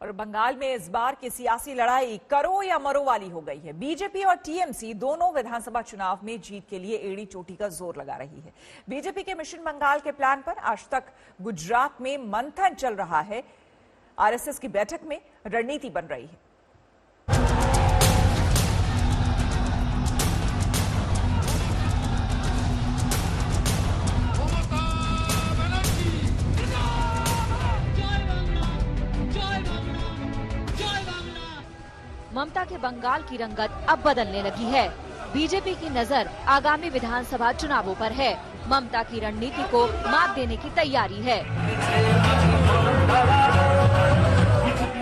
और बंगाल में इस बार की सियासी लड़ाई करो या मरो वाली हो गई है। बीजेपी और टीएमसी दोनों विधानसभा चुनाव में जीत के लिए एड़ी चोटी का जोर लगा रही है। बीजेपी के मिशन बंगाल के प्लान पर आज तक गुजरात में मंथन चल रहा है। आरएसएस की बैठक में रणनीति बन रही है। ममता के बंगाल की रंगत अब बदलने लगी है। बीजेपी की नजर आगामी विधानसभा चुनावों पर है। ममता की रणनीति को मात देने की तैयारी है।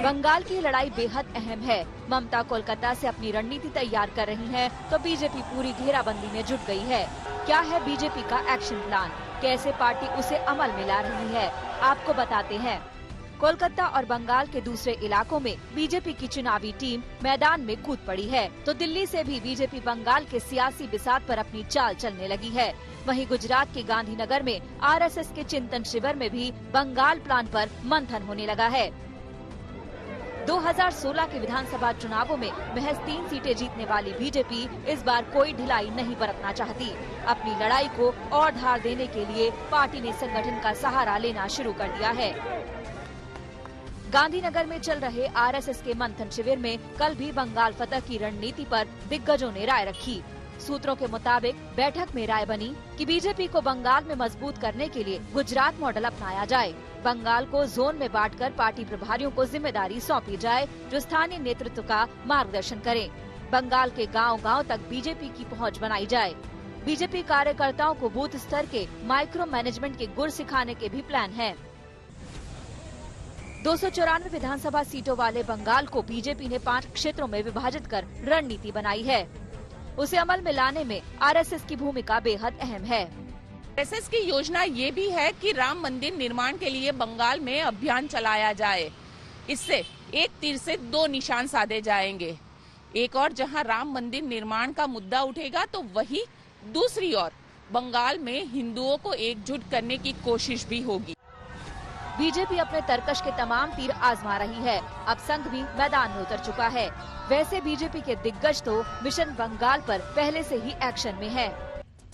बंगाल की लड़ाई बेहद अहम है। ममता कोलकाता से अपनी रणनीति तैयार कर रही हैं, तो बीजेपी पूरी घेराबंदी में जुट गई है। क्या है बीजेपी का एक्शन प्लान, कैसे पार्टी उसे अमल में ला रही है, आपको बताते हैं। कोलकाता और बंगाल के दूसरे इलाकों में बीजेपी की चुनावी टीम मैदान में कूद पड़ी है, तो दिल्ली से भी बीजेपी बंगाल के सियासी बिसात पर अपनी चाल चलने लगी है। वहीं गुजरात के गांधीनगर में आरएसएस के चिंतन शिविर में भी बंगाल प्लान पर मंथन होने लगा है। 2016 के विधानसभा चुनावों में महज 3 सीटें जीतने वाली बीजेपी इस बार कोई ढिलाई नहीं बरतना चाहती। अपनी लड़ाई को और धार देने के लिए पार्टी ने संगठन का सहारा लेना शुरू कर दिया है। गांधीनगर में चल रहे आरएसएस के मंथन शिविर में कल भी बंगाल फतह की रणनीति पर दिग्गजों ने राय रखी। सूत्रों के मुताबिक बैठक में राय बनी कि बीजेपी को बंगाल में मजबूत करने के लिए गुजरात मॉडल अपनाया जाए। बंगाल को जोन में बांटकर पार्टी प्रभारियों को जिम्मेदारी सौंपी जाए, जो स्थानीय नेतृत्व का मार्गदर्शन करें। बंगाल के गांव-गांव तक बीजेपी की पहुंच बनाई जाए। बीजेपी कार्यकर्ताओं को बूथ स्तर के माइक्रो मैनेजमेंट के गुर सिखाने के भी प्लान है। 294 विधानसभा सीटों वाले बंगाल को बीजेपी ने 5 क्षेत्रों में विभाजित कर रणनीति बनाई है। उसे अमल में लाने में आरएसएस की भूमिका बेहद अहम है। आरएसएस की योजना ये भी है कि राम मंदिर निर्माण के लिए बंगाल में अभियान चलाया जाए। इससे एक तीर से 2 निशान साधे जाएंगे। एक और जहां राम मंदिर निर्माण का मुद्दा उठेगा, तो वही दूसरी ओर बंगाल में हिंदुओं को एकजुट करने की कोशिश भी होगी। बीजेपी अपने तरकश के तमाम तीर आजमा रही है। अब संघ भी मैदान में उतर चुका है। वैसे बीजेपी के दिग्गज तो मिशन बंगाल पर पहले से ही एक्शन में है।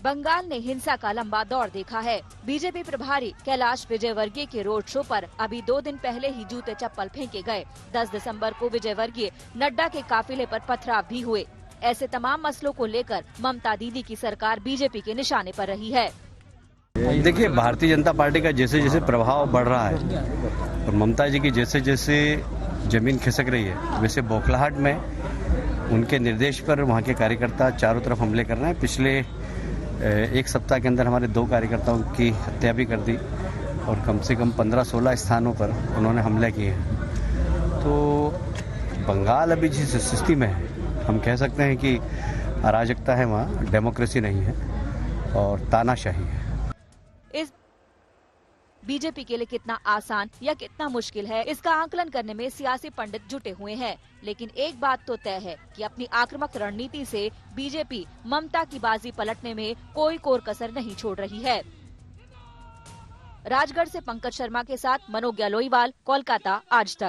बंगाल ने हिंसा का लंबा दौर देखा है। बीजेपी प्रभारी कैलाश विजयवर्गीय के रोड शो पर अभी 2 दिन पहले ही जूते चप्पल फेंके गए। 10 दिसंबर को विजयवर्गीय नड्डा के काफिले पर पथराव भी हुए। ऐसे तमाम मसलों को लेकर ममता दीदी की सरकार बीजेपी के निशाने पर रही है। देखिए, भारतीय जनता पार्टी का जैसे जैसे प्रभाव बढ़ रहा है और ममता जी की जैसे जैसे जमीन खिसक रही है, वैसे बौखलाहट में उनके निर्देश पर वहाँ के कार्यकर्ता चारों तरफ हमले कर रहे हैं। पिछले 1 सप्ताह के अंदर हमारे 2 कार्यकर्ताओं की हत्या भी कर दी और कम से कम 15-16 स्थानों पर उन्होंने हमले किए हैं। तो बंगाल अभी जिस स्थिति में है, हम कह सकते हैं कि अराजकता है, वहाँ डेमोक्रेसी नहीं है और तानाशाही है। इस बीजेपी के लिए कितना आसान या कितना मुश्किल है, इसका आकलन करने में सियासी पंडित जुटे हुए हैं। लेकिन एक बात तो तय है कि अपनी आक्रामक रणनीति से बीजेपी ममता की बाजी पलटने में कोई कोर कसर नहीं छोड़ रही है। राजगढ़ से पंकज शर्मा के साथ मनोज गलोईवाल, कोलकाता, आज तक।